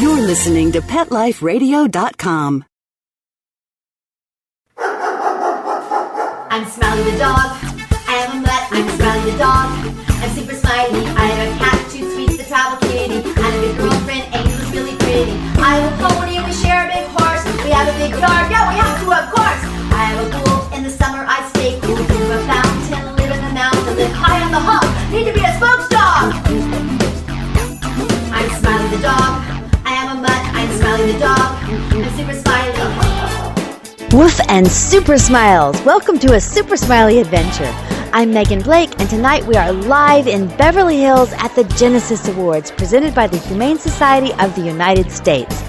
You're listening to PetLifeRadio.com. I'm Smiley the dog. I am a mutt. I'm Smiley the dog. I'm super smiley. I have a cat, too sweet, the travel kitty. I have a good girlfriend, Angel's really pretty. I have a pony and we share a big horse. We have a big yard. Yeah, we have to, of course. I have a pool. In the summer I stay cool. To a fountain, live in the mountain, live high on the hog. Need to be a spokesdog. I'm Smiley the dog. I am a mutt. I'm Smiley the dog. I'm super smiley. Woof and Super Smiles! Welcome to a Super Smiley adventure. I'm Megan Blake, and tonight we are live in Beverly Hills at the Genesis Awards, presented by the Humane Society of the United States.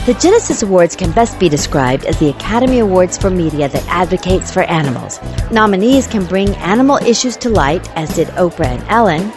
The Genesis Awards can best be described as the Academy Awards for media that advocates for animals. Nominees can bring animal issues to light, as did Oprah and Ellen.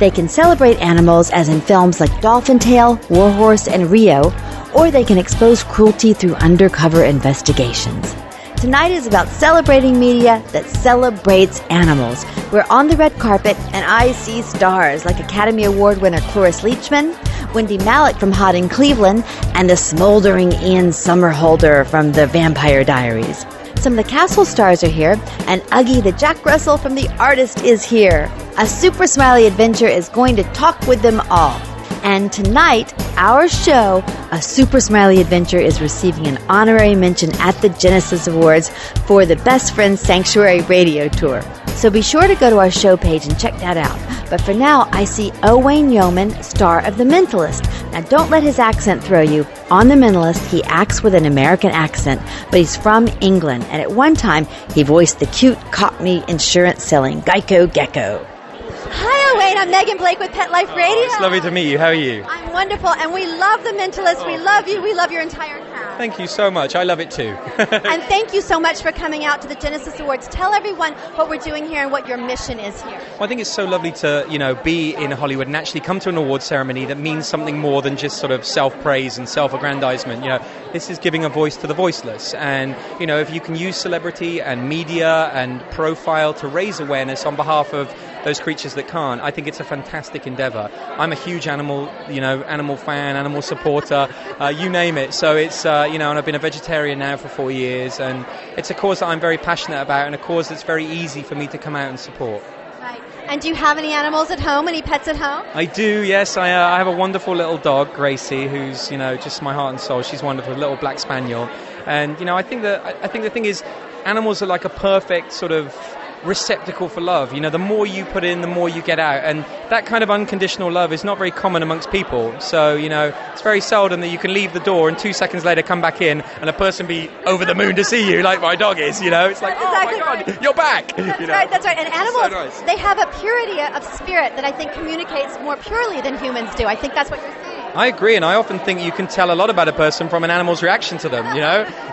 They can celebrate animals, as in films like Dolphin Tale, Warhorse, and Rio, or they can expose cruelty through undercover investigations. Tonight is about celebrating media that celebrates animals. We're on the red carpet, and I see stars like Academy Award winner Cloris Leachman, Wendie Malick from Hot in Cleveland, and the smoldering Ian Somerhalder from the Vampire Diaries. Some of the Castle stars are here, and Uggie the Jack Russell from The Artist is here. A Super Smiley adventure is going to talk with them all. And tonight, our show, A Super Smiley Adventure, is receiving an honorary mention at the Genesis Awards for the Best Friends Sanctuary Radio Tour. So be sure to go to our show page and check that out. But for now, I see Owain Yeoman, star of The Mentalist. Now, don't let his accent throw you. On The Mentalist, he acts with an American accent, but he's from England. And at one time, he voiced the cute Cockney insurance-selling Geico Gecko. Hi, Owain. I'm Megan Blake with Pet Life Radio. It's lovely to meet you. How are you? I'm wonderful, and we love The Mentalist. We love you. We love your entire cast. Thank you so much. I love it too. And thank you so much for coming out to the Genesis Awards. Tell everyone what we're doing here and what your mission is here. Well, I think it's so lovely to, be in Hollywood and actually come to an award ceremony that means something more than just sort of self-praise and self-aggrandizement. This is giving a voice to the voiceless. And, if you can use celebrity and media and profile to raise awareness on behalf of those creatures that can't, I think it's a fantastic endeavor. I'm a huge animal fan, animal supporter, you name it. So it's, and I've been a vegetarian now for 4 years, and it's a cause that I'm very passionate about and a cause that's very easy for me to come out and support. Right. And do you have any animals at home, any pets at home? I do, yes. I have a wonderful little dog, Gracie, who's, just my heart and soul. She's wonderful, a little black spaniel. And, I think the thing is, animals are like a perfect sort of receptacle for love. The more you put in, the more you get out, and that kind of unconditional love is not very common amongst people. So it's very seldom that you can leave the door and 2 seconds later come back in and a person be over the moon to see you, like my dog is. It's like, exactly. Oh my God, you're back. That's right. And animals, so nice. They have a purity of spirit that I think communicates more purely than humans do. I think that's what you're saying. I agree, and I often think you can tell a lot about a person from an animal's reaction to them.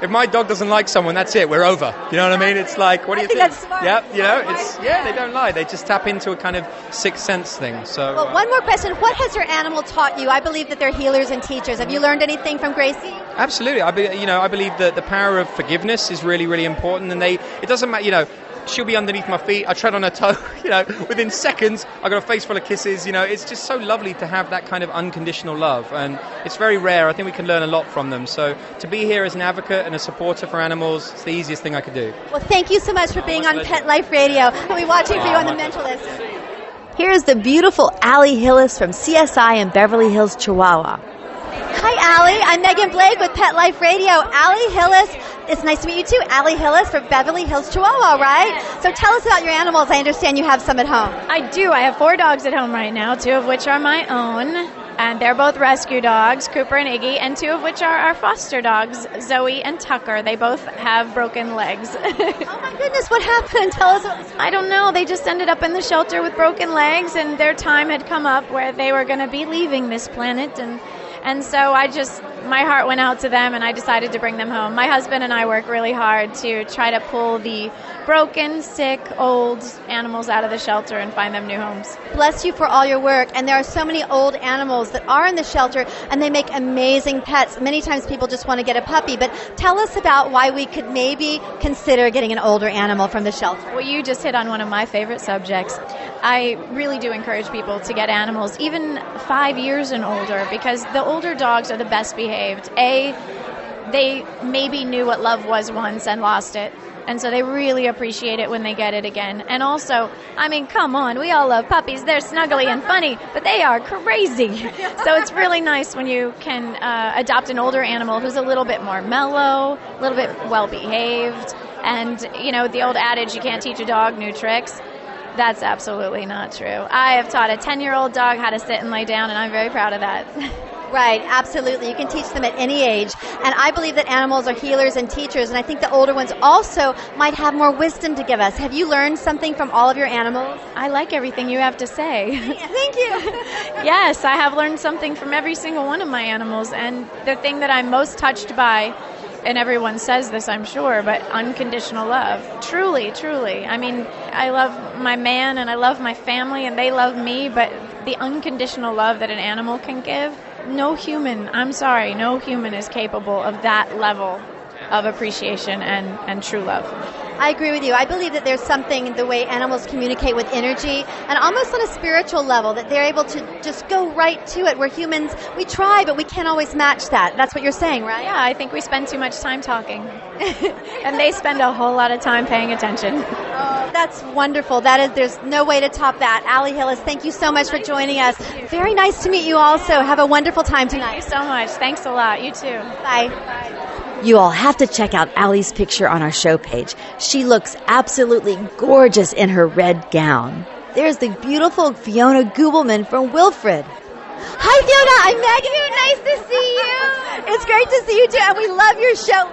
If my dog doesn't like someone, that's it. We're over. You know what I mean? It's like, what do you think? That's smart. Yeah, they don't lie. They just tap into a kind of sixth sense thing. So, well, one more question: what has your animal taught you? I believe that they're healers and teachers. Have you learned anything from Gracie? Absolutely. I believe that the power of forgiveness is really, really important, and it doesn't matter. She'll be underneath my feet. I tread on her toe. Within seconds, I got a face full of kisses. It's just so lovely to have that kind of unconditional love, and it's very rare. I think we can learn a lot from them. So to be here as an advocate and a supporter for animals, it's the easiest thing I could do. Well, thank you so much for being on Pet Life Radio. We'll be watching for you on The Mentalist. Here's the beautiful Allie Hillis from CSI in Beverly Hills, Chihuahua. Hi, Allie. I'm Megan Blake with Pet Life Radio. Allie Hillis. It's nice to meet you too. Allie Hillis from Beverly Hills, Chihuahua, right? So tell us about your animals. I understand you have some at home. I do. I have 4 dogs at home right now, 2 of which are my own. And they're both rescue dogs, Cooper and Iggy, and 2 of which are our foster dogs, Zoe and Tucker. They both have broken legs. Oh my goodness, what happened? Tell us what... I don't know. They just ended up in the shelter with broken legs, and their time had come up where they were going to be leaving this planet, and so I just my heart went out to them, and I decided to bring them home. My husband and I work really hard to try to pull the broken, sick, old animals out of the shelter and find them new homes. Bless you for all your work. And there are so many old animals that are in the shelter, and they make amazing pets. Many times people just want to get a puppy, but tell us about why we could maybe consider getting an older animal from the shelter. Well, you just hit on one of my favorite subjects. I really do encourage people to get animals, even 5 years and older, because the older dogs are the best behaved. They maybe knew what love was once and lost it. And so they really appreciate it when they get it again. And also, I mean, come on, we all love puppies. They're snuggly and funny, but they are crazy. So it's really nice when you can adopt an older animal who's a little bit more mellow, a little bit well-behaved. And, you know, the old adage, you can't teach a dog new tricks. That's absolutely not true. I have taught a 10-year-old dog how to sit and lay down, and I'm very proud of that. Right, absolutely. You can teach them at any age. And I believe that animals are healers and teachers, and I think the older ones also might have more wisdom to give us. Have you learned something from all of your animals? I like everything you have to say. Thank you. Yes, I have learned something from every single one of my animals, and the thing that I'm most touched by, and everyone says this, I'm sure, but unconditional love. Truly, truly. I mean, I love my man and I love my family and they love me, but the unconditional love that an animal can give, no human is capable of that level of appreciation and true love. I agree with you. I believe that there's something in the way animals communicate with energy, and almost on a spiritual level, that they're able to just go right to it, where humans, we try, but we can't always match that. That's what you're saying, right? Yeah, I think we spend too much time talking. And they spend a whole lot of time paying attention. Oh, that's wonderful. There's no way to top that. Allie Hillis, thank you so much for joining us. Very nice to meet you also. Have a wonderful time tonight. Thank you so much. Thanks a lot. You too. Bye. You all have to check out Allie's picture on our show page. She looks absolutely gorgeous in her red gown. There's the beautiful Fiona Gubelman from Wilfred. Hi, Fiona. I'm Megan. Nice to see you. It's great to see you, too. And we love your show.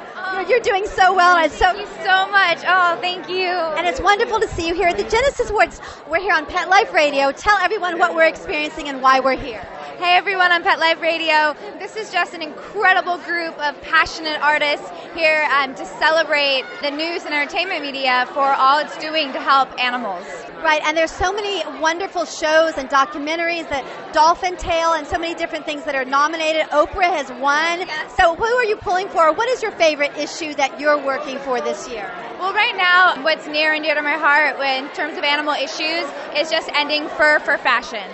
You're doing so well. And Thank you so much. Oh, thank you. And it's wonderful to see you here at the Genesis Awards. We're here on Pet Life Radio. Tell everyone what we're experiencing and why we're here. Hey everyone on Pet Life Radio. This is just an incredible group of passionate artists here to celebrate the news and entertainment media for all it's doing to help animals. Right, and there's so many wonderful shows and documentaries, the Dolphin Tale, and so many different things that are nominated. Oprah has won. Yes. So who are you pulling for? What is your favorite issue that you're working for this year? Well, right now, what's near and dear to my heart in terms of animal issues is just ending fur for fashion.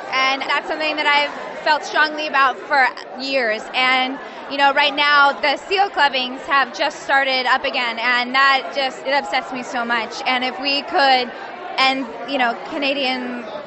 And that's something that I've felt strongly about for years. And, you know, right now the seal clubbings have just started up again, and that just, it upsets me so much. And if we could end, you know,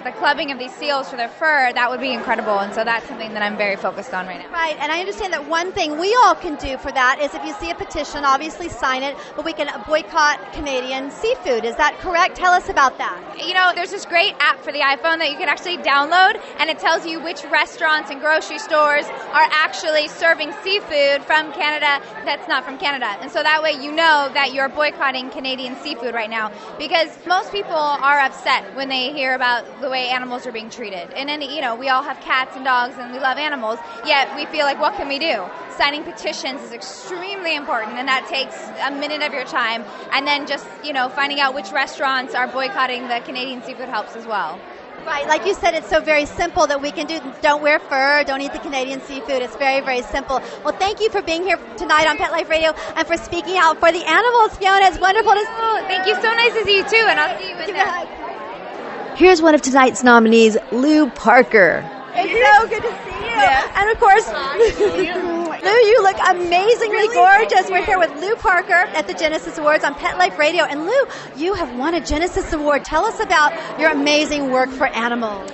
the clubbing of these seals for their fur, that would be incredible. And so that's something that I'm very focused on right now. Right, and I understand that one thing we all can do for that is if you see a petition, obviously sign it, but we can boycott Canadian seafood. Is that correct? Tell us about that. You know, there's this great app for the iPhone that you can actually download, and it tells you which restaurants and grocery stores are actually serving seafood from Canada that's not from Canada. And so that way you know that you're boycotting Canadian seafood right now, because most people are upset when they hear about the way animals are being treated. And then, you know, we all have cats and dogs and we love animals, yet we feel like, what can we do? Signing petitions is extremely important, and that takes a minute of your time. And then just, you know, finding out which restaurants are boycotting the Canadian seafood helps as well. Right, like you said, it's so very simple that we can do. Don't wear fur, don't eat the Canadian seafood. It's very, very simple. Well, thank you for being here tonight on Pet Life Radio and for speaking out for the animals, Fiona. It's wonderful to see you. Thank you. So nice to see you too, and I'll see you in there. Here's one of tonight's nominees, Lou Parker. It's so good to see you. Yeah. And of course, Lou, you look amazingly gorgeous. We're here with Lou Parker at the Genesis Awards on Pet Life Radio. And Lou, you have won a Genesis Award. Tell us about your amazing work for animals.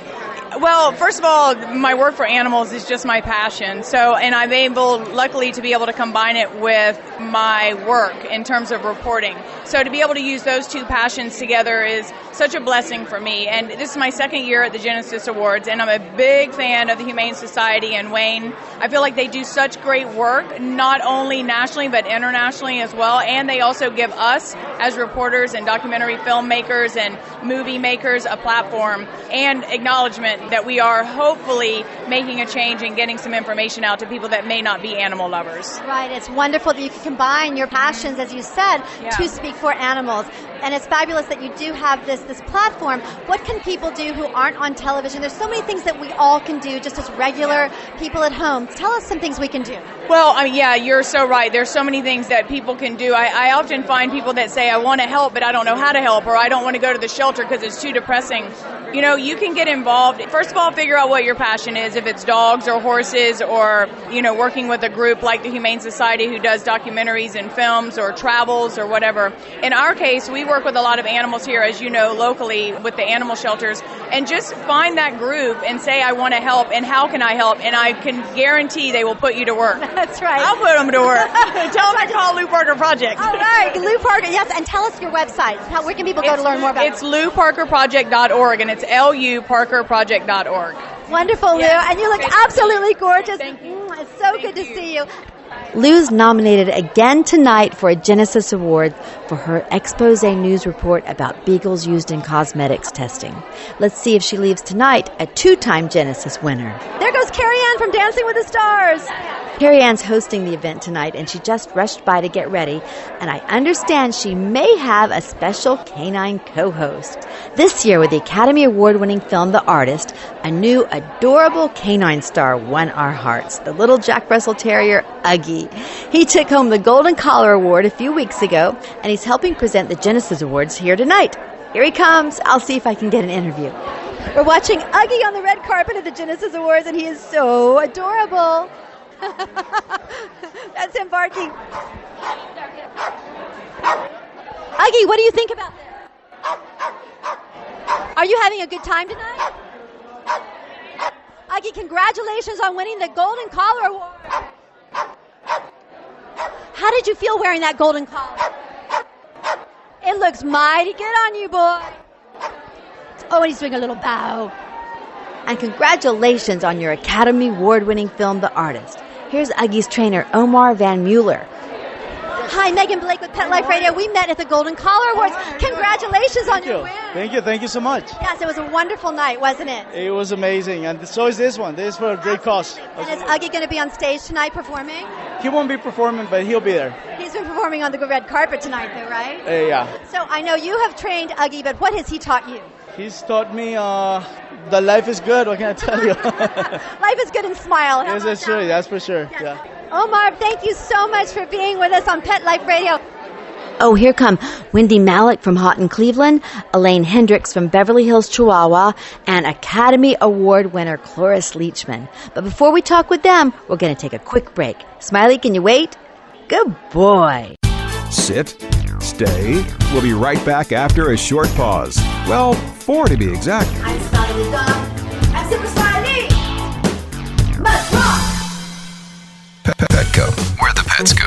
Well, first of all, my work for animals is just my passion. And I'm able, luckily, to be able to combine it with my work in terms of reporting. So to be able to use those two passions together is such a blessing for me. And this is my second year at the Genesis Awards, and I'm a big fan of the Humane Society and Wayne. I feel like they do such great work, not only nationally but internationally as well. And they also give us, as reporters and documentary filmmakers and movie makers, a platform and acknowledgement that we are hopefully making a change and getting some information out to people that may not be animal lovers. Right. It's wonderful that you can combine your passions, as you said, to speak for animals. And it's fabulous that you do have this platform. What can people do who aren't on television? There's so many things that we all can do just as regular people at home. Tell us some things we can do. Well, you're so right. There's so many things that people can do. I often find people that say, I want to help, but I don't know how to help, or I don't want to go to the shelter because it's too depressing. You know, you can get involved. First of all, figure out what your passion is, if it's dogs or horses or, working with a group like the Humane Society who does documentaries and films or travels or whatever. In our case, we work with a lot of animals here, as you know, locally with the animal shelters, and just find that group and say, I want to help, and how can I help? And I can guarantee they will put you to work. That's right. I'll put them to work. Tell them to call Lou Parker Project. All right, Lou Parker, yes, and tell us your website. Where can people go to learn more about it? It's louparkerproject.org, and it's luparkerproject.org. Wonderful, Lou, and you look absolutely gorgeous. Thank you. It's so good to see you. Lou's nominated again tonight for a Genesis Award for her expose news report about beagles used in cosmetics testing. Let's see if she leaves tonight a 2-time Genesis winner. There goes Carrie Ann from Dancing with the Stars. Carrie Ann's hosting the event tonight, and she just rushed by to get ready, and I understand she may have a special canine co-host. This year, with the Academy Award-winning film The Artist, a new adorable canine star won our hearts, the little Jack Russell Terrier, Uggie. He took home the Golden Collar Award a few weeks ago, and he's helping present the Genesis Awards here tonight. Here he comes. I'll see if I can get an interview. We're watching Uggie on the red carpet at the Genesis Awards, and he is so adorable. That's him barking. Uggie, what do you think about this? Are you having a good time tonight? Uggie, congratulations on winning the Golden Collar Award. How did you feel wearing that golden collar? It looks mighty good on you, boy. Oh, and he's doing a little bow. And congratulations on your Academy Award-winning film, The Artist. Here's Uggie's trainer, Omar Van Mueller. Hi, Megan Blake with Pet Life Radio. We met at the Golden Collar Awards. Congratulations on your win. Thank you so much. Yes, it was a wonderful night, wasn't it? It was amazing, and so is this one. This is for a great cause. And is Uggie going to be on stage tonight performing? He won't be performing, but he'll be there. He's been performing on the red carpet tonight, though, right? Yeah. So I know you have trained Uggie, but what has he taught you? He's taught me that life is good. What can I tell you? Life is good and smile. Yes, that's true. That's for sure. Yes. Yeah. Omar, thank you so much for being with us on Pet Life Radio. Oh, here come Wendie Malick from Houghton, Cleveland, Elaine Hendricks from Beverly Hills, Chihuahua, and Academy Award winner Cloris Leachman. But before we talk with them, we're going to take a quick break. Smiley, can you wait? Good boy. Sit. Stay. We'll be right back after a short pause. Well, 4 to be exact. I'm Smiley the dog. I'm Super Smiley. Let's rock. Petco, where the pets go.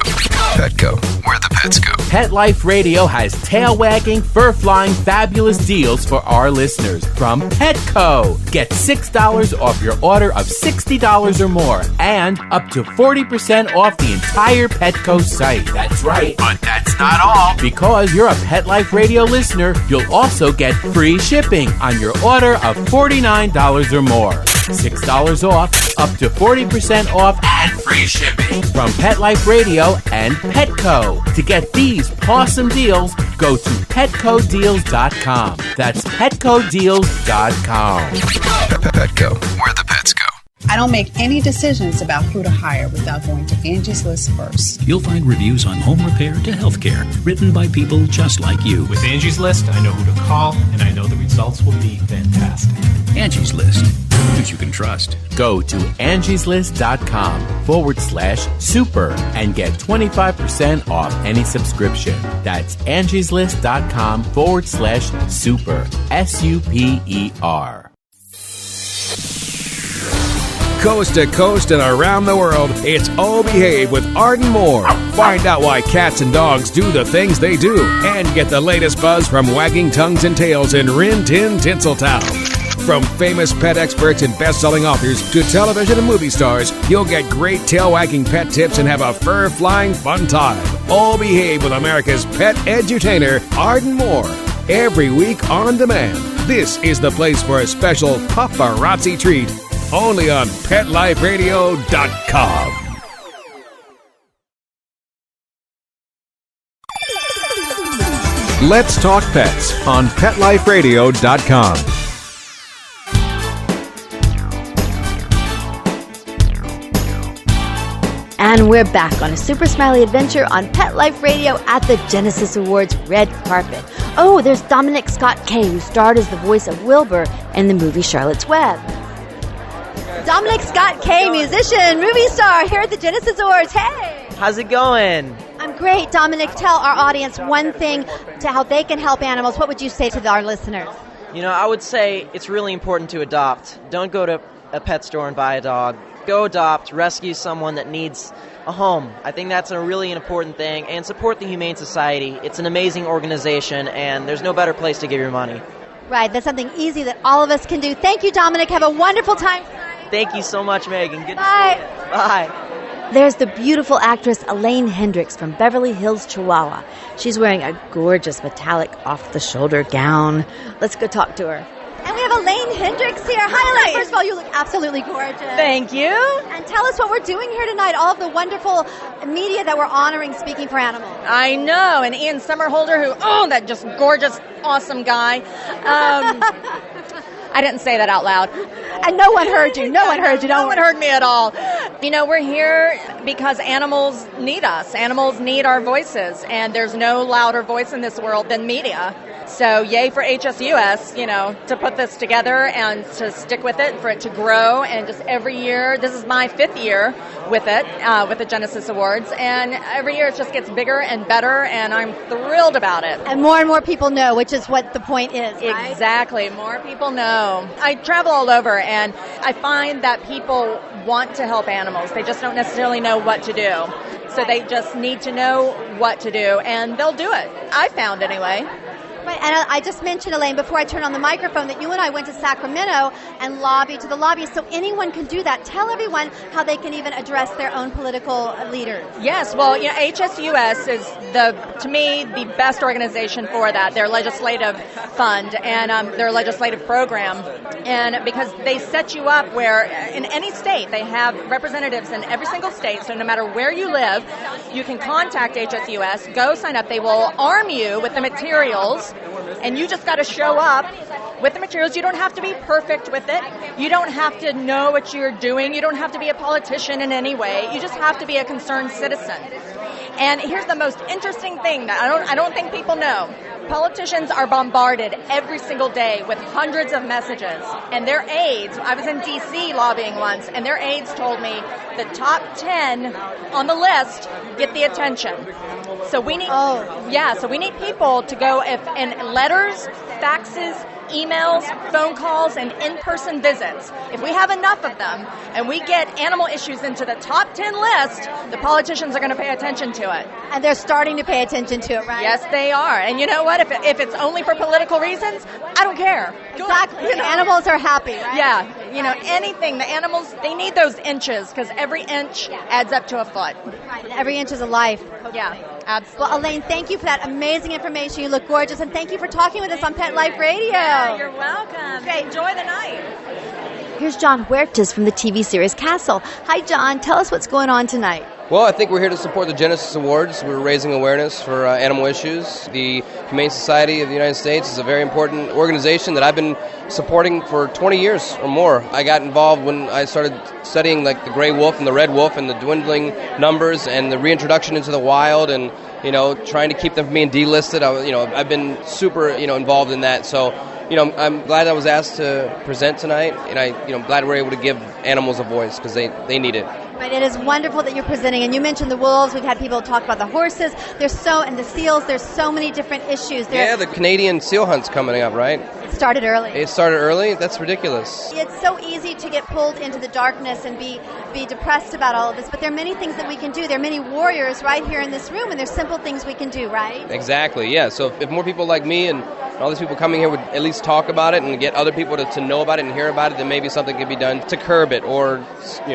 Petco, where the pets go. Pet Life Radio has tail-wagging, fur-flying, fabulous deals for our listeners from Petco. Get $6 off your order of $60 or more, and up to 40% off the entire Petco site. That's right. But that's not all. Because you're a Pet Life Radio listener, you'll also get free shipping on your order of $49 or more. $6 off, up to 40% off, and free shipping from Pet Life Radio and Petco. To get these awesome deals, go to PetcoDeals.com. That's PetcoDeals.com. Petco, where the pets go. I don't make any decisions about who to hire without going to Angie's List first. You'll find reviews on home repair to healthcare, written by people just like you. With Angie's List, I know who to call, and I know the results will be fantastic. Angie's List. Who you can trust. Go to Angie'sList.com/super and get 25% off any subscription. That's Angie'sList.com/super. SUPER. Coast to coast and around the world, it's Oh Behave with Arden Moore. Find out why cats and dogs do the things they do and get the latest buzz from wagging tongues and tails in Rin Tin Tinseltown. From famous pet experts and best-selling authors to television and movie stars, you'll get great tail-wagging pet tips and have a fur-flying fun time. All Behave with America's pet edutainer, Arden Moore. Every week on demand. this is the place for a special paparazzi treat. Only on PetLifeRadio.com. Let's Talk Pets on PetLifeRadio.com. And we're back on a Super Smiley adventure on Pet Life Radio at the Genesis Awards red carpet. Oh, there's Dominic Scott Kay, who starred as the voice of Wilbur in the movie Charlotte's Web. Dominic Scott Kay, musician, movie star, here at the Genesis Awards. Hey! How's it going? I'm great. Dominic, tell our audience one thing to how they can help animals. What would you say to our listeners? You know, I would say it's really important to adopt. Don't go to a pet store and buy a dog. Go adopt, rescue someone that needs a home. I think that's a really important thing. And support the Humane Society. It's an amazing organization, and there's no better place to give your money. Right, that's something easy that all of us can do. Thank you, Dominic. Have a wonderful time tonight. Thank you so much, Megan. Good Bye. to see you. Bye. There's the beautiful actress Elaine Hendricks from Beverly Hills, Chihuahua. She's wearing a gorgeous metallic off-the-shoulder gown. Let's go talk to her. And we have Elaine Hendricks here. Hi, Elaine. First of all, you look absolutely gorgeous. Thank you. And tell us what we're doing here tonight, all of the wonderful media that we're honoring Speaking for Animals. I know. And Ian Somerhalder, that just gorgeous, awesome guy. I didn't say that out loud. And no one heard you. No one heard you. No one heard me at all. You know, we're here because animals need us. Animals need our voices. And there's no louder voice in this world than media. So yay for HSUS, to put this together and to stick with it, for it to grow. And just every year, this is my 5th year with it, with the Genesis Awards. And every year it just gets bigger and better, and I'm thrilled about it. And more people know, which is what the point is, right? Exactly. More people know. I travel all over, and I find that people want to help animals. They just don't necessarily know what to do. So they just need to know what to do, and they'll do it. I found anyway. Right, and I just mentioned, Elaine, before I turn on the microphone, that you and I went to Sacramento and lobbied to the lobbyists, so anyone can do that. Tell everyone how they can even address their own political leaders. Yes, well, HSUS is, to me, the best organization for that. Their legislative fund and their legislative program. And because they set you up where, in any state, they have representatives in every single state, so no matter where you live, you can contact HSUS, go sign up. They will arm you with the materials, and you just got to show up with the materials. You don't have to be perfect with it. You don't have to know what you're doing. You don't have to be a politician in any way. You just have to be a concerned citizen. And here's the most interesting thing that I don't think people know. Politicians are bombarded every single day with hundreds of messages. And their aides, I was in D.C. lobbying once, and their aides told me the top 10 on the list get the attention. So we need, so we need people to go in letters, faxes, emails, phone calls, and in-person visits. If we have enough of them and we get animal issues into the top 10 list, the politicians are going to pay attention to it. And they're starting to pay attention to it, right? Yes, they are. And you know what? If it's only for political reasons, I don't care. Exactly. Animals are happy, right? Yeah. Anything. The animals, they need those inches because every inch adds up to a foot. Right. And every inch is a life. Hopefully. Yeah, absolutely. Well, Elaine, thank you for that amazing information. You look gorgeous. And thank you for talking with us on Pet Life Radio. Yeah, you're welcome. Okay, enjoy the night. Here's John Huertas from the TV series Castle. Hi, John. Tell us what's going on tonight. Well, I think we're here to support the Genesis Awards. We're raising awareness for animal issues. The Humane Society of the United States is a very important organization that I've been supporting for 20 years or more. I got involved when I started studying the gray wolf and the red wolf and the dwindling numbers and the reintroduction into the wild and, trying to keep them from being delisted. I've been super, involved in that. So, I'm glad I was asked to present tonight, and I'm glad we're able to give animals a voice because they need it. Right, it is wonderful that you're presenting, and you mentioned the wolves. We've had people talk about the horses. And the seals. There's so many different issues. Yeah, the Canadian seal hunt's coming up, right? It started early. It started early? That's ridiculous. It's so easy to get pulled into the darkness and be depressed about all of this, but there are many things that we can do. There are many warriors right here in this room, and there's simple things we can do, right? Exactly, yeah. So if more people like me and all these people coming here would at least talk about it and get other people to know about it and hear about it, then maybe something could be done to curb it or,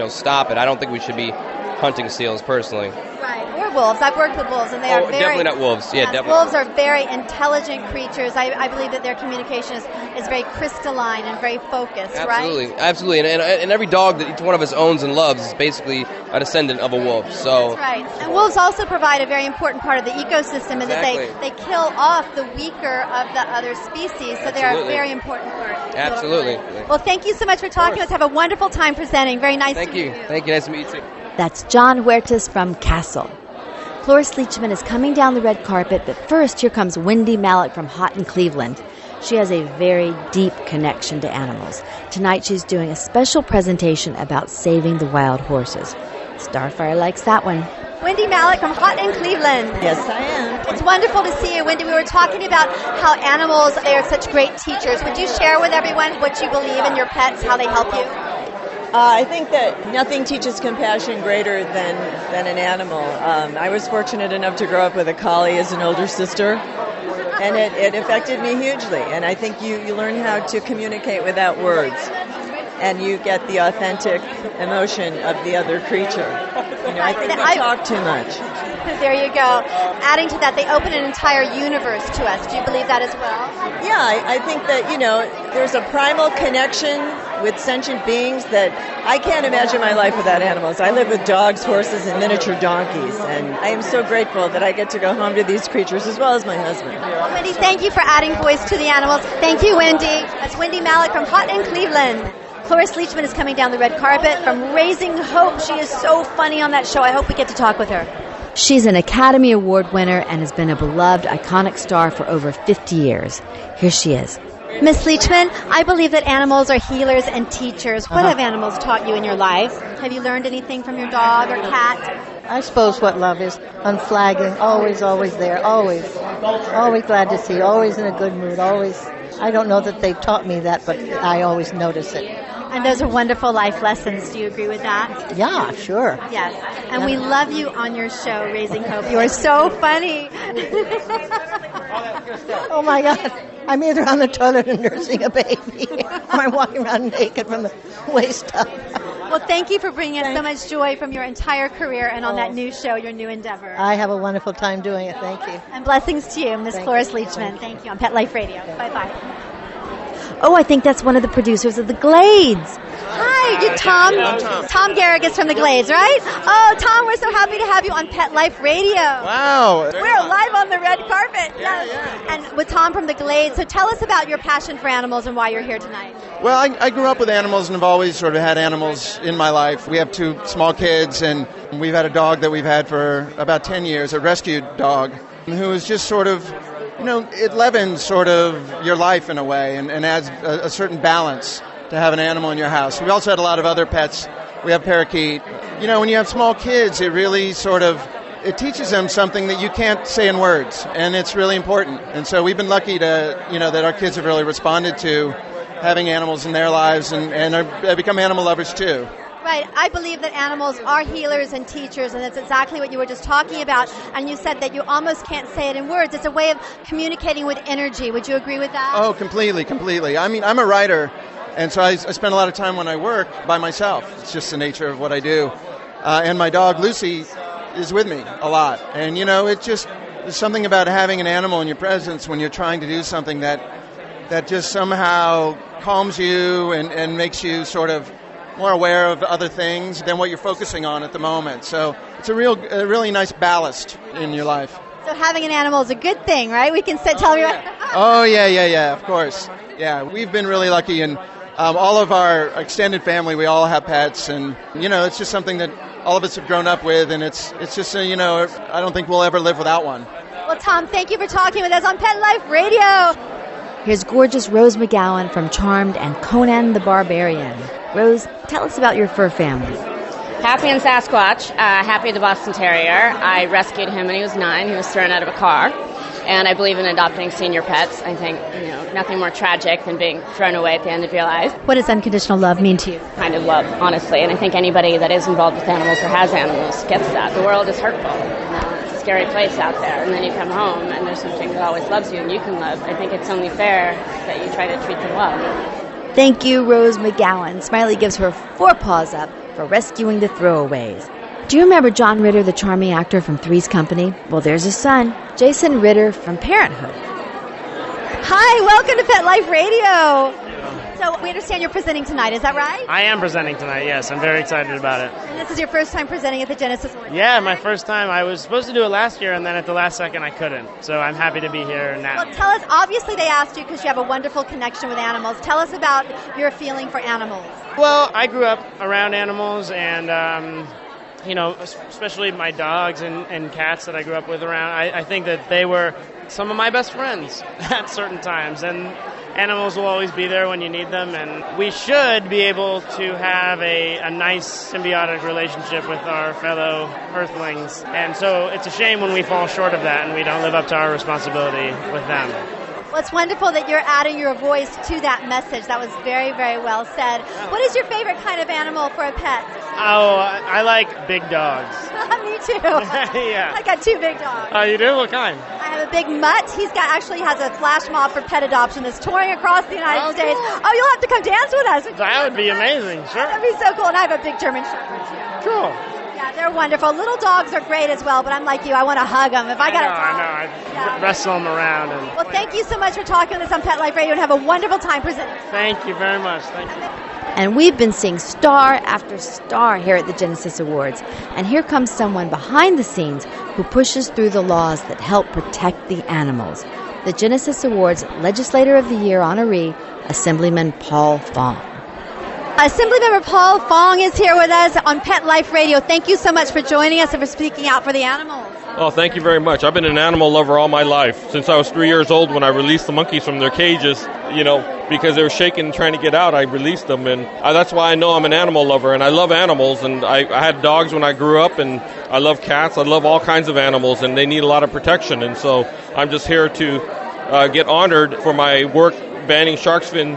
stop it. I don't think we should be hunting seals personally. Right. wolves. I've worked with wolves, and they are very... definitely not wolves. Yeah, definitely. Wolves are very intelligent creatures. I believe that their communication is very crystalline and very focused, Absolutely. right? Absolutely. And every dog that each one of us owns and loves is basically a descendant of a wolf. So That's right. And wolves also provide a very important part of the ecosystem in that they kill off the weaker of the other species, so they're a very important part. Absolutely. Well, thank you so much for talking to us. Have a wonderful time presenting. Very nice to meet you. Thank you. Nice to meet you, too. That's John Huertas from Castle. Cloris Leachman is coming down the red carpet, but first here comes Wendie Malick from Houghton, Cleveland. She has a very deep connection to animals. Tonight she's doing a special presentation about saving the wild horses. Starfire likes that one. Wendie Malick from Houghton, Cleveland. Yes, I am. It's wonderful to see you, Wendie. We were talking about how animals, they are such great teachers. Would you share with everyone what you believe in your pets, how they help you? I think that nothing teaches compassion greater than an animal. I was fortunate enough to grow up with a collie as an older sister, and it affected me hugely. And I think you learn how to communicate without words, and you get the authentic emotion of the other creature. I think we talk too much. There you go. Adding to that, they open an entire universe to us. Do you believe that as well? Yeah, I think that, there's a primal connection with sentient beings that I can't imagine my life without animals. I live with dogs, horses, and miniature donkeys, and I am so grateful that I get to go home to these creatures as well as my husband. Wendie, thank you for adding voice to the animals. Thank you, Wendie. That's Wendie Malick from Houghton, Cleveland. Cloris Leachman is coming down the red carpet from Raising Hope. She is so funny on that show. I hope we get to talk with her. She's an Academy Award winner and has been a beloved, iconic star for over 50 years. Here she is. Miss Leachman, I believe that animals are healers and teachers. What have animals taught you in your life? Have you learned anything from your dog or cat? I suppose what love is, unflagging, always there, always glad to see, always in a good mood, always. I don't know that they've taught me that, but I always notice it. And those are wonderful life lessons. Do you agree with that? Yeah, sure. Yes. And we love you on your show, Raising Hope. You are so funny. Oh, my God. I'm either on the toilet or nursing a baby, or I'm walking around naked from the waist up. Well, thank you for bringing us so much joy from your entire career and on that new show, your new endeavor. I have a wonderful time doing it. Thank you. And blessings to you, Miss Cloris Leachman. Thank you on Pet Life Radio. Bye-bye. Oh, I think that's one of the producers of The Glades. Hi, you Tom. Tom Garrigus from The Glades, right? Oh, Tom, we're so happy to have you on Pet Life Radio. Wow. We're live on the red carpet. Yes. And with Tom from The Glades. So tell us about your passion for animals and why you're here tonight. Well, I grew up with animals and have always sort of had animals in my life. We have 2 small kids, and we've had a dog that we've had for about 10 years, a rescued dog, who is just sort of, it leavens sort of your life in a way and adds a certain balance to have an animal in your house. We also had a lot of other pets. We have parakeet. When you have small kids, it really it teaches them something that you can't say in words, and it's really important. And so we've been lucky to, that our kids have really responded to having animals in their lives and have become animal lovers too. Right. I believe that animals are healers and teachers, and that's exactly what you were just talking about. And you said that you almost can't say it in words. It's a way of communicating with energy. Would you agree with that? Oh, completely. I mean, I'm a writer, and so I spend a lot of time when I work by myself. It's just the nature of what I do. And my dog, Lucy, is with me a lot. And, there's something about having an animal in your presence when you're trying to do something that just somehow calms you and makes you sort of more aware of other things than what you're focusing on at the moment. So it's a really nice ballast in your life. So having an animal is a good thing, right? We can tell everyone. Oh, yeah, of course. Yeah, we've been really lucky, and all of our extended family, we all have pets, and, it's just something that all of us have grown up with, and it's just, I don't think we'll ever live without one. Well, Tom, thank you for talking with us on Pet Life Radio. Here's gorgeous Rose McGowan from Charmed and Conan the Barbarian. Rose, tell us about your fur family. Happy and Sasquatch, Happy the Boston Terrier. I rescued him when he was 9. He was thrown out of a car. And I believe in adopting senior pets. I think, nothing more tragic than being thrown away at the end of your life. What does unconditional love mean to you? Kind of love, honestly. And I think anybody that is involved with animals or has animals gets that. The world is hurtful. It's a scary place out there. And then you come home and there's something that always loves you and you can love. I think it's only fair that you try to treat them well. Thank you, Rose McGowan. Smiley gives her 4 paws up for rescuing the throwaways. Do you remember John Ritter, the charming actor from Three's Company? Well, there's his son, Jason Ritter from Parenthood. Hi, welcome to Pet Life Radio. So we understand you're presenting tonight, is that right? I am presenting tonight, yes. I'm very excited about it. And this is your first time presenting at the Genesis Awards? Yeah, my first time. I was supposed to do it last year, and then at the last second I couldn't. So I'm happy to be here now. Well, tell us, obviously they asked you because you have a wonderful connection with animals. Tell us about your feeling for animals. Well, I grew up around animals, and especially my dogs and cats that I grew up with around. I think that they were some of my best friends at certain times, and animals will always be there when you need them, and we should be able to have a nice symbiotic relationship with our fellow earthlings. And so it's a shame when we fall short of that and we don't live up to our responsibility with them. Well, it's wonderful that you're adding your voice to that message. That was very, very well said. What is your favorite kind of animal for a pet? Oh, I like big dogs. Me too. Yeah. I got 2 big dogs. Oh, you do? What kind? I have a big mutt. Actually has a flash mob for pet adoption that's touring across the United States. Cool. Oh, you'll have to come dance with us. That would be amazing, sure. That'd be so cool. And I have a big German Shepherd too. Cool. Yeah, they're wonderful. Little dogs are great as well, but I'm like you. I want to hug them. If I got a dog. I know. I wrestle them around. Well, thank you so much for talking with us on Pet Life Radio, and have a wonderful time presenting. Thank you very much. Thank you. And we've been seeing star after star here at the Genesis Awards. And here comes someone behind the scenes who pushes through the laws that help protect the animals. The Genesis Awards Legislator of the Year honoree, Assemblyman Paul Fong. Assemblymember Paul Fong is here with us on Pet Life Radio. Thank you so much for joining us and for speaking out for the animals. Oh, thank you very much. I've been an animal lover all my life. Since I was 3 years old when I released the monkeys from their cages, because they were shaking and trying to get out, I released them. And that's why I know I'm an animal lover. And I love animals. And I had dogs when I grew up. And I love cats. I love all kinds of animals. And they need a lot of protection. And so I'm just here to get honored for my work banning shark's fin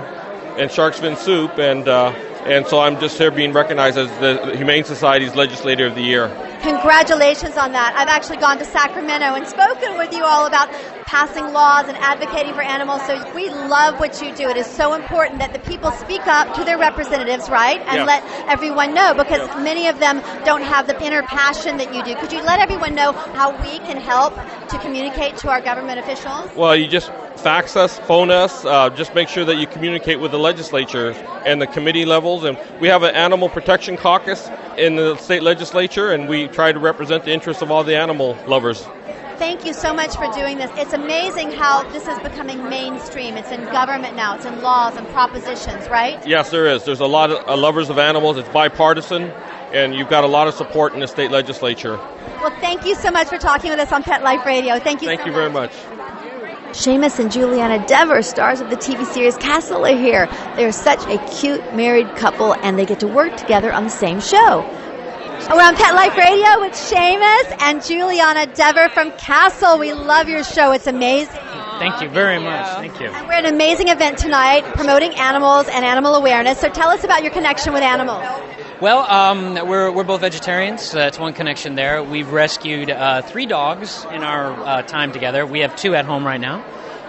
and shark's fin soup. And so I'm just here being recognized as the Humane Society's Legislator of the Year. Congratulations on that. I've actually gone to Sacramento and spoken with you all about passing laws and advocating for animals. So we love what you do. It is so important that the people speak up to their representatives, right? And let everyone know, because many of them don't have the inner passion that you do. Could you let everyone know how we can help to communicate to our government officials? Well, you just fax us, phone us, just make sure that you communicate with the legislature and the committee levels. And we have an animal protection caucus in the state legislature, and we try to represent the interests of all the animal lovers. Thank you so much for doing this. It's amazing how this is becoming mainstream. It's in government now. It's in laws and propositions, right? Yes, there is. There's a lot of lovers of animals. It's bipartisan, and you've got a lot of support in the state legislature. Well, thank you so much for talking with us on Pet Life Radio. Thank you so much. Thank you very much. Seamus and Juliana Dever, stars of the TV series Castle, are here. They're such a cute married couple, and they get to work together on the same show. We're on Pet Life Radio with Seamus and Juliana Dever from Castle. We love your show. It's amazing. Thank you very much. Thank you. And we're at an amazing event tonight promoting animals and animal awareness. So tell us about your connection with animals. Well, we're both vegetarians. That's one connection there. We've rescued 3 dogs in our time together. We have 2 at home right now.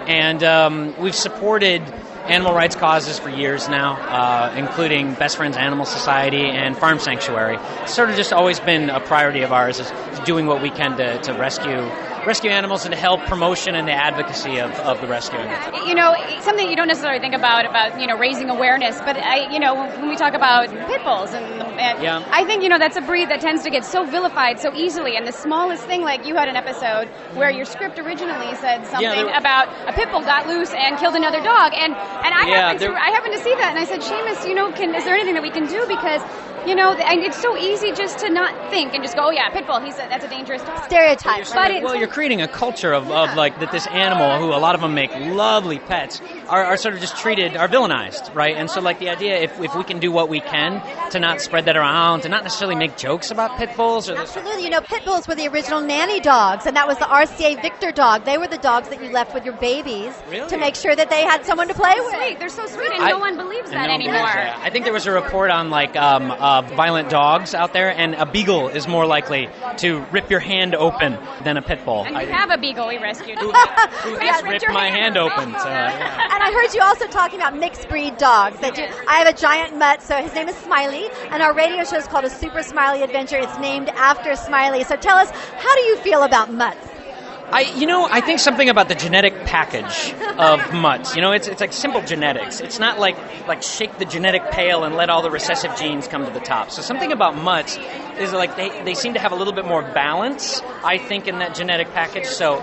And we've supported animal rights causes for years now, including Best Friends Animal Society and Farm Sanctuary. It's sort of just always been a priority of ours, is doing what we can to rescue animals and to help promotion and the advocacy of the rescuing. Something you don't necessarily think about raising awareness, but when we talk about pit bulls and I think that's a breed that tends to get so vilified so easily, and the smallest thing, like you had an episode where your script originally said something about a pit bull got loose and killed another dog, and I happened to see that, and I said, Seamus, is there anything that we can do, because and it's so easy just to not think and just go, oh yeah, pit bull, that's a dangerous dog. Stereotype. Well, you're creating a culture of like that this animal, who a lot of them make lovely pets, are sort of just treated, are villainized, right? And so like the idea, if we can do what we can to not spread that around, to not necessarily make jokes about pit bulls. Absolutely. Pit bulls were the original nanny dogs, and that was the RCA Victor dog. They were the dogs that you left with your babies to make sure that they had someone to play with. Sweet. They're so sweet, and no one believes that anymore. I think there was a report on violent dogs out there, and a beagle is more likely to rip your hand open than a pit bull. beagle. And you have a beagle we rescued. Who ripped my hand open. So, yeah. And I heard you also talking about mixed breed dogs. I have a giant mutt, so his name is Smiley, and our radio show is called A Super Smiley Adventure. It's named after Smiley. So tell us, how do you feel about mutts? I think something about the genetic package of mutts. It's like simple genetics. It's not like shake the genetic pail and let all the recessive genes come to the top. So something about mutts is like they seem to have a little bit more balance, I think, in that genetic package. So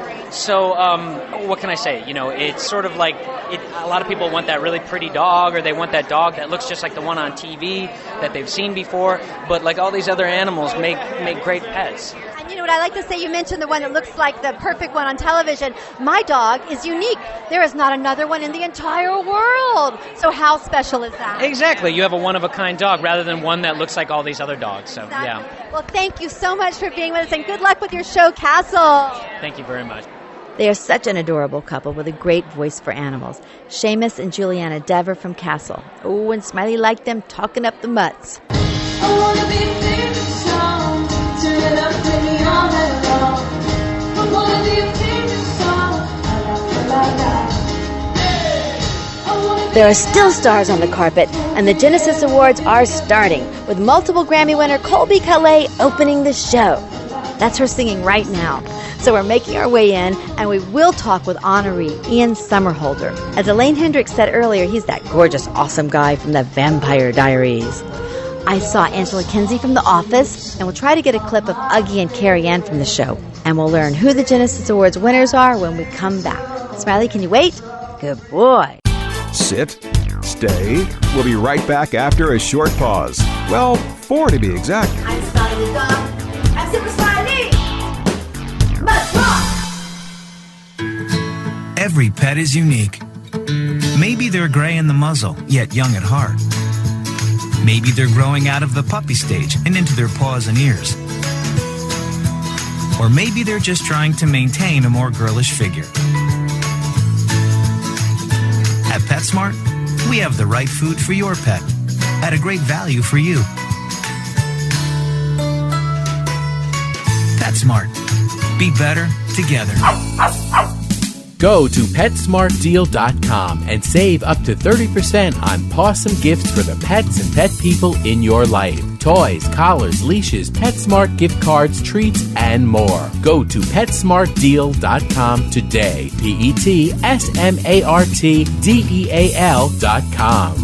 what can I say? It's sort of like a lot of people want that really pretty dog, or they want that dog that looks just like the one on TV that they've seen before. But like all these other animals make great pets. And you know what I like to say? You mentioned the one that looks like the perfect one on television. My dog is unique. There is not another one in the entire world. So how special is that? Exactly. You have a one-of-a-kind dog rather than one that looks like all these other dogs. So, exactly. Yeah. Well, thank you so much for being with us, and good luck with your show, Castle. Thank you very much. They are such an adorable couple with a great voice for animals. Seamus and Juliana Dever from Castle. Oh, and Smiley liked them talking up the mutts. I wanna be big and strong. Turn it up, baby, all night long. I wanna be a big and strong. There are still stars on the carpet, and the Genesis Awards are starting, with multiple Grammy winner Colby Calais opening the show. That's her singing right now. So we're making our way in, and we will talk with Honorary, Ian Somerhalder. As Elaine Hendricks said earlier, he's that gorgeous, awesome guy from the Vampire Diaries. I saw Angela Kinsey from The Office, and we'll try to get a clip of Uggie and Carrie Ann from the show. And we'll learn who the Genesis Awards winners are when we come back. Smiley, can you wait? Good boy. Sit. Stay. We'll be right back after a short pause. Well, 4 to be exact. I'm Smiley the dog. I'm Super Smiley. Let's rock. Every pet is unique. Maybe they're gray in the muzzle, yet young at heart. Maybe they're growing out of the puppy stage and into their paws and ears. Or maybe they're just trying to maintain a more girlish figure. At PetSmart, we have the right food for your pet at a great value for you. PetSmart. Be better together. Go to PetSmartDeal.com and save up to 30% on awesome gifts for the pets and pet people in your life. Toys, collars, leashes, PetSmart gift cards, treats, and more. Go to PetSmartDeal.com today. PetSmartDeal.com.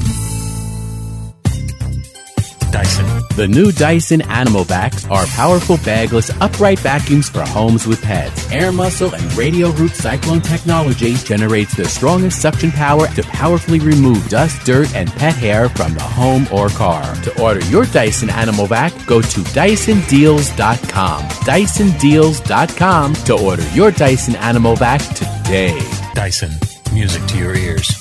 Dyson. The new Dyson Animal Vacs are powerful bagless upright vacuums for homes with pets. Air muscle and radio root cyclone technology generates the strongest suction power to powerfully remove dust, dirt, and pet hair from the home or car. To order your Dyson Animal Vac, go to DysonDeals.com. DysonDeals.com to order your Dyson Animal Vac today. Dyson. Music to your ears.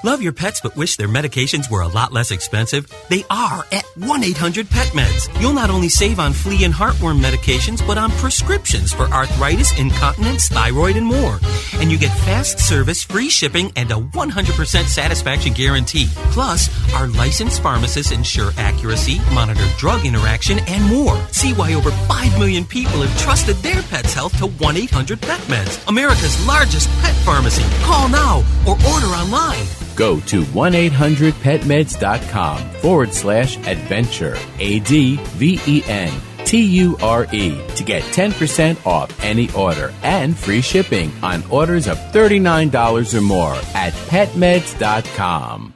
Love your pets but wish their medications were a lot less expensive? They are at 1-800-PET-MEDS. You'll not only save on flea and heartworm medications, but on prescriptions for arthritis, incontinence, thyroid, and more. And you get fast service, free shipping, and a 100% satisfaction guarantee. Plus, our licensed pharmacists ensure accuracy, monitor drug interaction, and more. See why over 5 million people have trusted their pet's health to 1-800-PET-MEDS, America's largest pet pharmacy. Call now or order online. Go to 1-800-PetMeds.com/adventure, ADVENTURE, to get 10% off any order and free shipping on orders of $39 or more at PetMeds.com.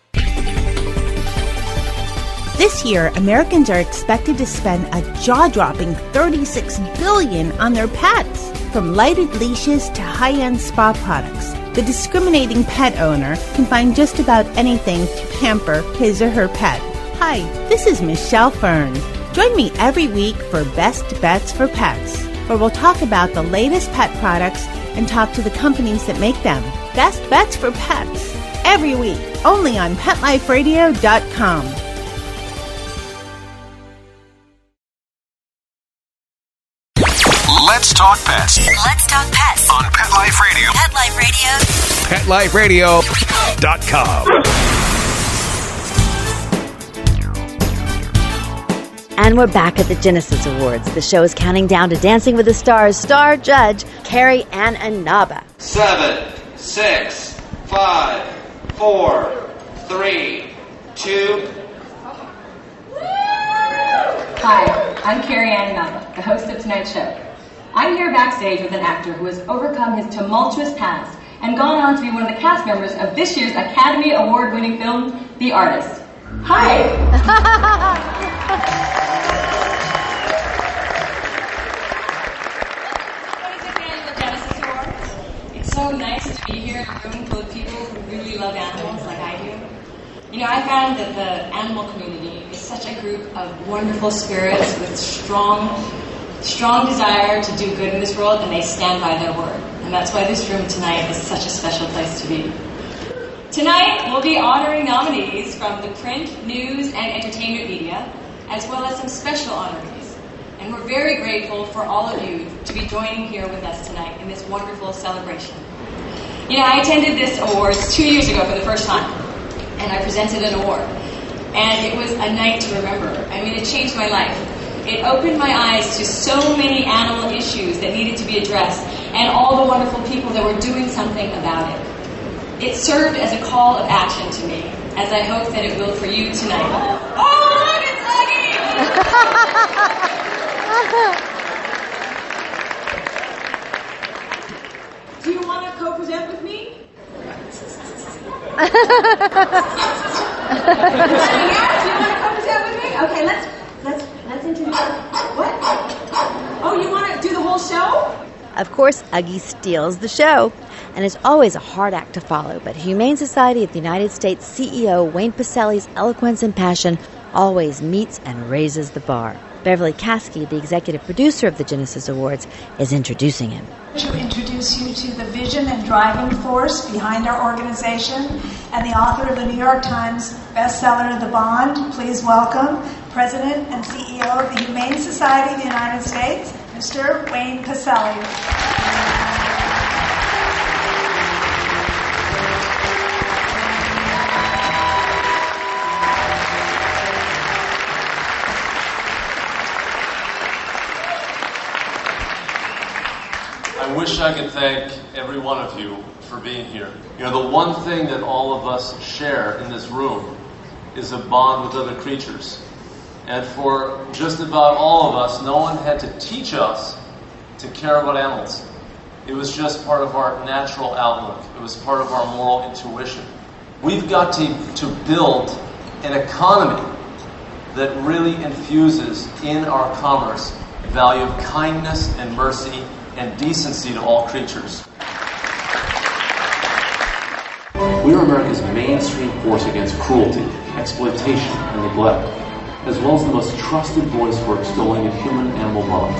This year, Americans are expected to spend a jaw-dropping $36 billion on their pets. From lighted leashes to high-end spa products, the discriminating pet owner can find just about anything to pamper his or her pet. Hi, this is Michelle Fern. Join me every week for Best Bets for Pets, where we'll talk about the latest pet products and talk to the companies that make them. Best Bets for Pets, every week, only on PetLifeRadio.com. Let's talk pets. Let's talk pets On Pet Life Radio. Pet Life Radio. PetLifeRadio.com. And we're back at the Genesis Awards. The show is counting down to Dancing with the Stars star judge, Carrie Ann Inaba. 7, 6, 5, 4, 3, 2. Hi, I'm Carrie Ann Inaba, the host of tonight's show. I'm here backstage with an actor who has overcome his tumultuous past and gone on to be one of the cast members of this year's Academy Award-winning film, The Artist. Hi! It's so nice to be here in a room full of people who really love animals like I do. You know, I found that the animal community is such a group of wonderful spirits with strong desire to do good in this world, and they stand by their word. And that's why this room tonight is such a special place to be. Tonight, we'll be honoring nominees from the print, news, and entertainment media, as well as some special honorees. And we're very grateful for all of you to be joining here with us tonight in this wonderful celebration. You know, I attended this awards 2 years ago for the first time, and I presented an award. And it was a night to remember. I mean, it changed my life. It opened my eyes to so many animal issues that needed to be addressed, and all the wonderful people that were doing something about it. It served as a call of action to me, as I hope that it will for you tonight. Oh, look, it's Uggie! Do you want to co-present with me? Yeah, do you want to co-present with me? Okay, let's introduce. What? Oh, you want to do the whole show? Of course, Uggie steals the show. And it's always a hard act to follow, but Humane Society of the United States CEO Wayne Pacelli's eloquence and passion always meets and raises the bar. Beverly Caskey, the executive producer of the Genesis Awards, is introducing him. To introduce you to the vision and driving force behind our organization and the author of the New York Times bestseller, The Bond. Please welcome President and CEO of the Humane Society of the United States, Mr. Wayne Pacelli. I wish I could thank every one of you for being here. You know, the one thing that all of us share in this room is a bond with other creatures. And for just about all of us, no one had to teach us to care about animals. It was just part of our natural outlook. It was part of our moral intuition. We've got to build an economy that really infuses in our commerce the value of kindness and mercy and decency to all creatures. We are America's mainstream force against cruelty, exploitation, and neglect, as well as the most trusted voice for extolling a human-animal bond.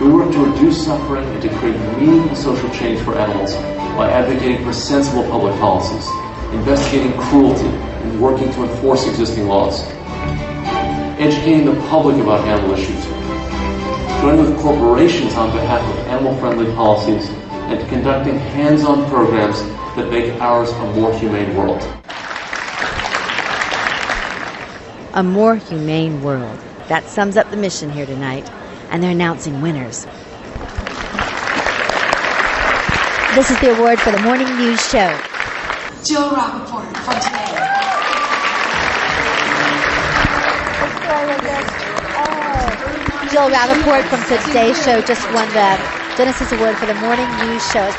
We work to reduce suffering and to create meaningful social change for animals by advocating for sensible public policies, investigating cruelty, and working to enforce existing laws. Educating the public about animal issues, joining with corporations on behalf of animal-friendly policies, and conducting hands-on programs that make ours a more humane world. A more humane world. That sums up the mission here tonight, and they're announcing winners. This is the award for the morning news show. Jill Rappaport from Today. Jill Rappaport from Today's Show just won the Genesis Award for the morning news show.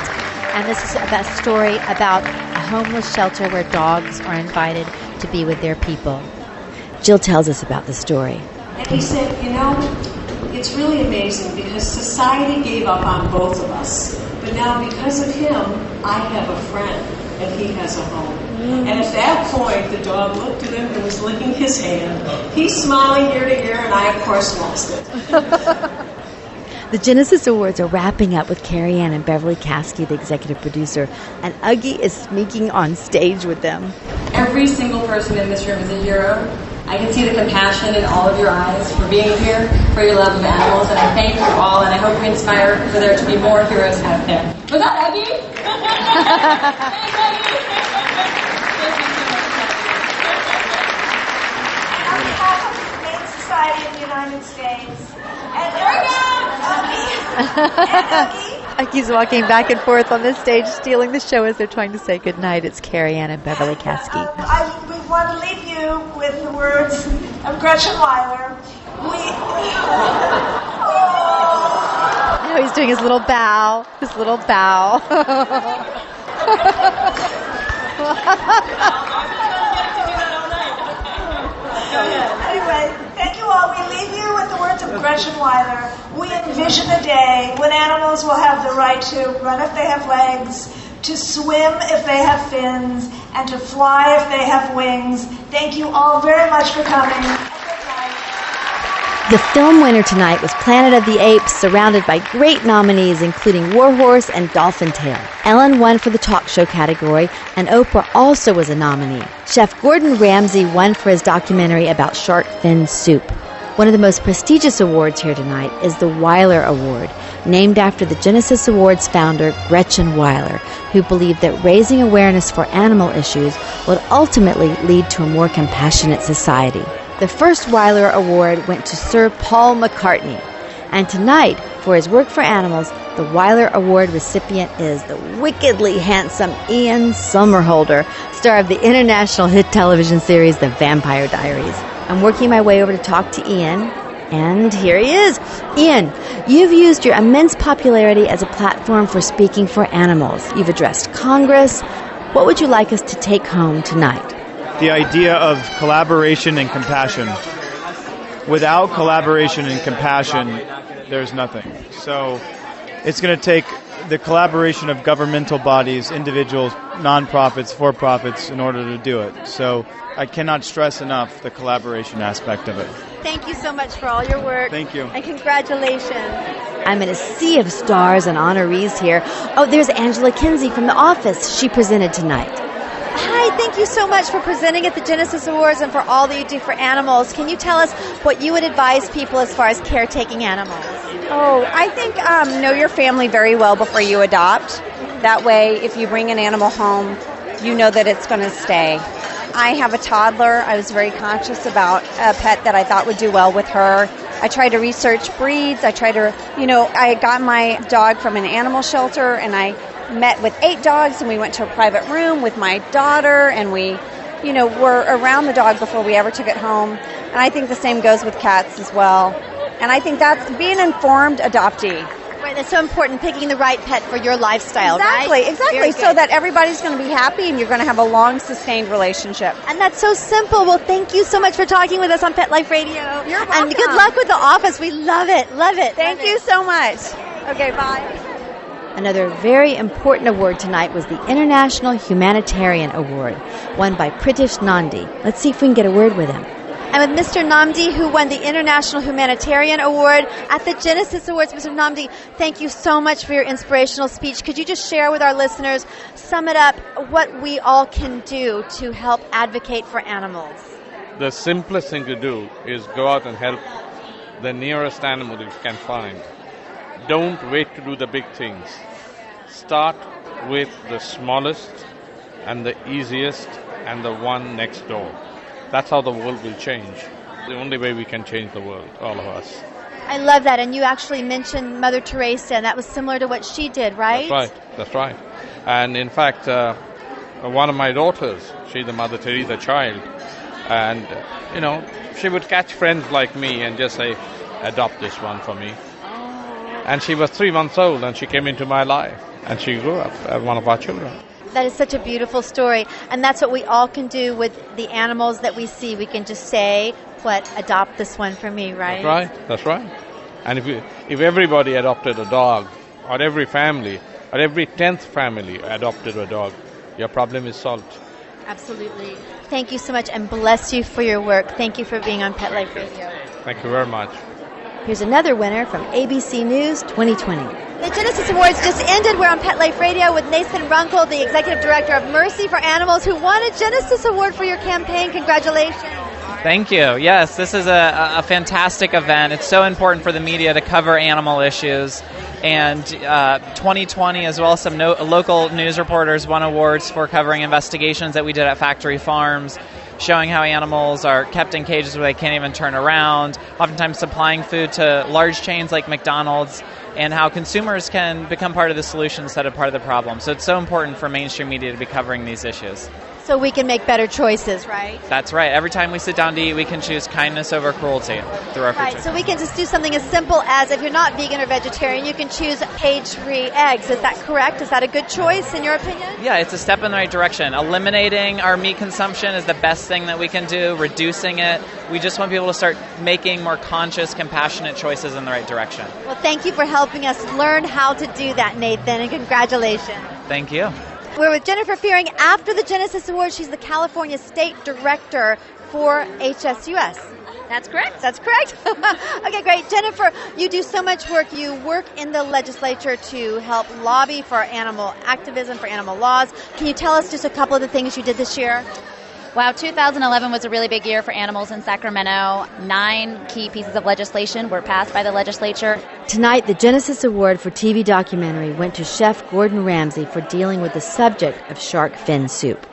And this is a story about a homeless shelter where dogs are invited to be with their people. Jill tells us about the story. And he said, you know, it's really amazing because society gave up on both of us. But now because of him, I have a friend and he has a home. And at that point, the dog looked at him and was licking his hand. He's smiling ear to ear, and I, of course, lost it. The Genesis Awards are wrapping up with Carrie Ann and Beverly Caskey, the executive producer, and Uggie is sneaking on stage with them. Every single person in this room is a hero. I can see the compassion in all of your eyes for being here, for your love of animals, and I thank you all, and I hope we inspire for there to be more heroes out there. Was that Uggie? United States. And Uggie. Uggie's walking back and forth on this stage, stealing the show as they're trying to say goodnight. It's Carrie Ann and Beverly Caskey. We want to leave you with the words of Gretchen Weiler. Now he's doing his little bow. His little bow. Anyway, thank you all. We leave you with the words of Gretchen Weiler. We envision a day when animals will have the right to run if they have legs, to swim if they have fins, and to fly if they have wings. Thank you all very much for coming. The film winner tonight was Planet of the Apes, surrounded by great nominees including Warhorse and Dolphin Tale. Ellen won for the talk show category, and Oprah also was a nominee. Chef Gordon Ramsay won for his documentary about shark fin soup. One of the most prestigious awards here tonight is the Weiler Award, named after the Genesis Awards founder Gretchen Weiler, who believed that raising awareness for animal issues would ultimately lead to a more compassionate society. The first Weiler Award went to Sir Paul McCartney. And tonight, for his work for animals, the Weiler Award recipient is the wickedly handsome Ian Somerhalder, star of the international hit television series The Vampire Diaries. I'm working my way over to talk to Ian, and here he is. Ian, you've used your immense popularity as a platform for speaking for animals. You've addressed Congress. What would you like us to take home tonight? The idea of collaboration and compassion. Without collaboration and compassion, there's nothing. So it's going to take the collaboration of governmental bodies, individuals, nonprofits, for-profits in order to do it. So I cannot stress enough the collaboration aspect of it. Thank you so much for all your work. Thank you. And congratulations. I'm in a sea of stars and honorees here. Oh, there's Angela Kinsey from The Office. She presented tonight. Hi, thank you so much for presenting at the Genesis Awards and for all that you do for animals. Can you tell us what you would advise people as far as caretaking animals? Oh, I think know your family very well before you adopt. That way, if you bring an animal home, you know that it's going to stay. I have a toddler. I was very conscious about a pet that I thought would do well with her. I try to research breeds. I got my dog from an animal shelter, and I met with 8 dogs, and we went to a private room with my daughter, and we, were around the dog before we ever took it home. And I think the same goes with cats as well. And I think that's being an informed adoptee. Right, that's so important, picking the right pet for your lifestyle, right? Exactly, so that everybody's going to be happy and you're going to have a long, sustained relationship. And that's so simple. Well, thank you so much for talking with us on Pet Life Radio. You're welcome. And good luck with The Office. We love it, love it. Thank you so much. Okay, bye. Another very important award tonight was the International Humanitarian Award, won by Pritish Nandi. Let's see if we can get a word with him. I'm with Mr. Namdi, who won the International Humanitarian Award at the Genesis Awards. Mr. Namdi, thank you so much for your inspirational speech. Could you just share with our listeners, sum it up, what we all can do to help advocate for animals? The simplest thing to do is go out and help the nearest animal that you can find. Don't wait to do the big things. Start with the smallest and the easiest and the one next door. That's how the world will change. The only way we can change the world, all of us. I love that. And you actually mentioned Mother Teresa, and that was similar to what she did, right? That's right. And in fact, one of my daughters, she's the Mother Teresa child, and, she would catch friends like me and just say, adopt this one for me. And she was 3 months old, and she came into my life, and she grew up as one of our children. That is such a beautiful story, and that's what we all can do with the animals that we see. We can just say, adopt this one for me, right? That's right. And if everybody adopted a dog, or every family, or every 10th family adopted a dog, your problem is solved. Absolutely. Thank you so much, and bless you for your work. Thank you for being on Pet Life Radio. Thank you very much. Here's another winner from ABC News 2020. The Genesis Awards just ended. We're on Pet Life Radio with Nathan Runkle, the Executive Director of Mercy for Animals, who won a Genesis Award for your campaign. Congratulations. Thank you. Yes, this is a fantastic event. It's so important for the media to cover animal issues. And 2020, as well as some local news reporters, won awards for covering investigations that we did at factory farms. showing how animals are kept in cages where they can't even turn around, oftentimes supplying food to large chains like McDonald's, and how consumers can become part of the solution instead of part of the problem. So it's so important for mainstream media to be covering these issues. So we can make better choices, right? That's right. Every time we sit down to eat, we can choose kindness over cruelty through our food Right, choices. so we can just do something as simple as, if you're not vegan or vegetarian, you can choose cage-free eggs. Is that correct? Is that a good choice in your opinion? Yeah, it's a step in the right direction. Eliminating our meat consumption is the best thing that we can do, reducing it. We just want people to start making more conscious, compassionate choices in the right direction. Well, thank you for helping us learn how to do that, Nathan, and congratulations. Thank you. We're with Jennifer Fearing after the Genesis Awards. She's the California State Director for HSUS. That's correct. That's correct. Okay, great. Jennifer, you do so much work. You work in the legislature to help lobby for animal activism, for animal laws. Can you tell us just a couple of the things you did this year? Wow, 2011 was a really big year for animals in Sacramento. 9 key pieces of legislation were passed by the legislature. Tonight, the Genesis Award for TV documentary went to Chef Gordon Ramsay for dealing with the subject of shark fin soup.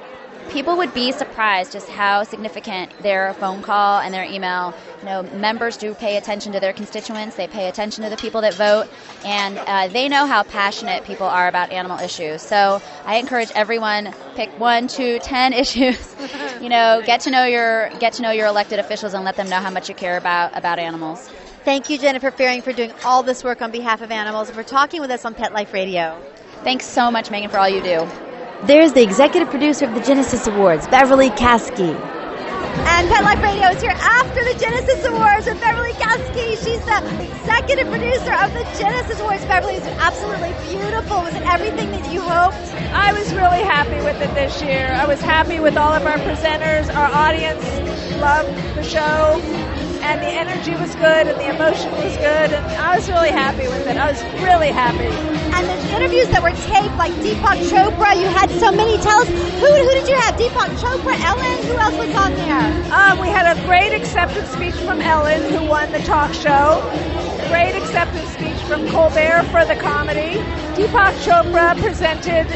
People would be surprised just how significant their phone call and their email. Members do pay attention to their constituents. They pay attention to the people that vote, and they know how passionate people are about animal issues. So I encourage everyone, pick 1, 2, 10 issues. Get to know your elected officials and let them know how much you care about animals. Thank you, Jennifer Fearing, for doing all this work on behalf of animals and for talking with us on Pet Life Radio. Thanks so much, Megan, for all you do. There's the executive producer of the Genesis Awards, Beverly Caskey. And Pet Life Radio is here after the Genesis Awards with Beverly Caskey. She's the executive producer of the Genesis Awards. Beverly, it's absolutely beautiful. Was it everything that you hoped? I was really happy with it this year. I was happy with all of our presenters. Our audience loved the show. And the energy was good, and the emotion was good, and I was really happy with it. I was really happy. And the interviews that were taped, like Deepak Chopra, you had so many. Tell us, who did you have? Deepak Chopra, Ellen, who else was on there? We had a great acceptance speech from Ellen, who won the talk show. Great acceptance speech from Colbert for the comedy. Deepak Chopra presented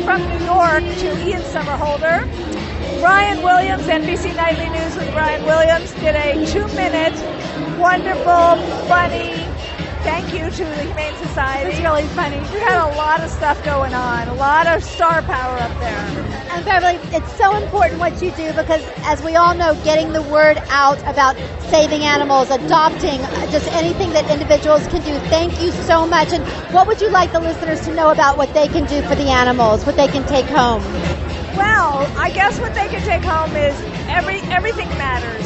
from New York to Ian Somerhalder. Brian Williams, NBC Nightly News with Brian Williams, did a 2-minute, wonderful, funny thank you to the Humane Society. It's really funny. We had a lot of stuff going on, a lot of star power up there. And Beverly, it's so important what you do because, as we all know, getting the word out about saving animals, adopting, just anything that individuals can do. Thank you so much. And what would you like the listeners to know about what they can do for the animals, what they can take home? Well, I guess what they can take home is everything matters.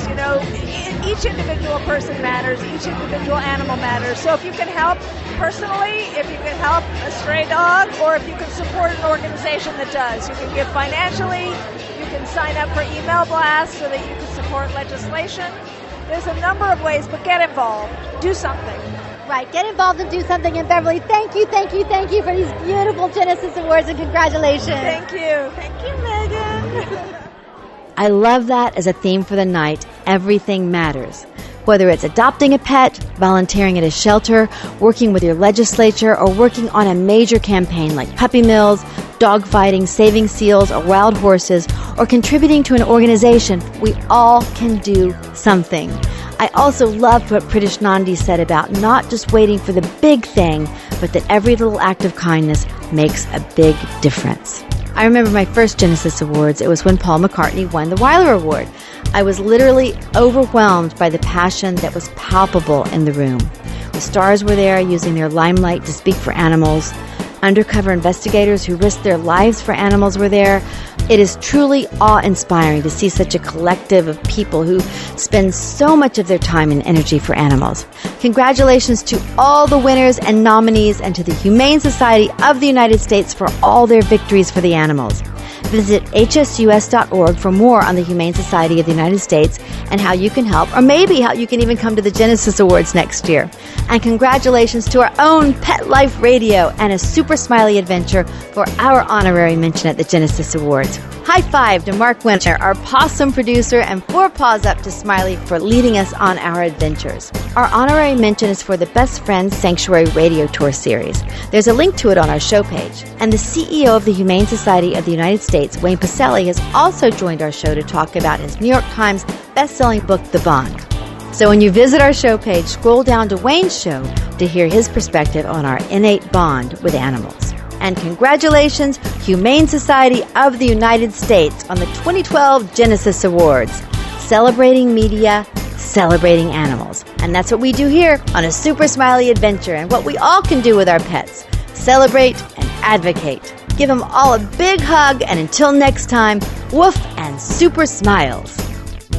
Each individual person matters. Each individual animal matters. So if you can help personally, if you can help a stray dog, or if you can support an organization that does, you can give financially. You can sign up for email blasts so that you can support legislation. There's a number of ways, but get involved. Do something. Right, get involved and do something. And Beverly, thank you for these beautiful Genesis Awards, and congratulations. Thank you. Thank you, Megan. I love that as a theme for the night. Everything matters. Whether it's adopting a pet, volunteering at a shelter, working with your legislature, or working on a major campaign like puppy mills, dog fighting, saving seals or wild horses, or contributing to an organization, we all can do something. I also loved what Pritish Nandi said about not just waiting for the big thing, but that every little act of kindness makes a big difference. I remember my first Genesis Awards. It was when Paul McCartney won the Weiler Award. I was literally overwhelmed by the passion that was palpable in the room. The stars were there using their limelight to speak for animals. Undercover investigators who risked their lives for animals were there. It is truly awe-inspiring to see such a collective of people who spend so much of their time and energy for animals. Congratulations to all the winners and nominees, and to the Humane Society of the United States for all their victories for the animals. Visit hsus.org for more on the Humane Society of the United States and how you can help, or maybe how you can even come to the Genesis Awards next year. And congratulations to our own Pet Life Radio and a Super Smiley adventure for our honorary mention at the Genesis Awards. High five to Mark Winter, our possum producer, and 4 paws up to Smiley for leading us on our adventures. Our honorary mention is for the Best Friends Sanctuary Radio Tour series. There's a link to it on our show page. And the CEO of the Humane Society of the United States, Wayne Pacelli, has also joined our show to talk about his New York Times best-selling book, The Bond. So when you visit our show page, scroll down to Wayne's show to hear his perspective on our innate bond with animals. And congratulations, Humane Society of the United States, on the 2012 Genesis Awards. Celebrating media, celebrating animals. And that's what we do here on A Super Smiley Adventure, and what we all can do with our pets. Celebrate and advocate. Give them all a big hug, and until next time, woof and super smiles.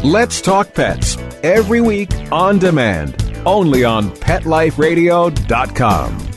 Let's Talk Pets, every week on demand, only on PetLifeRadio.com.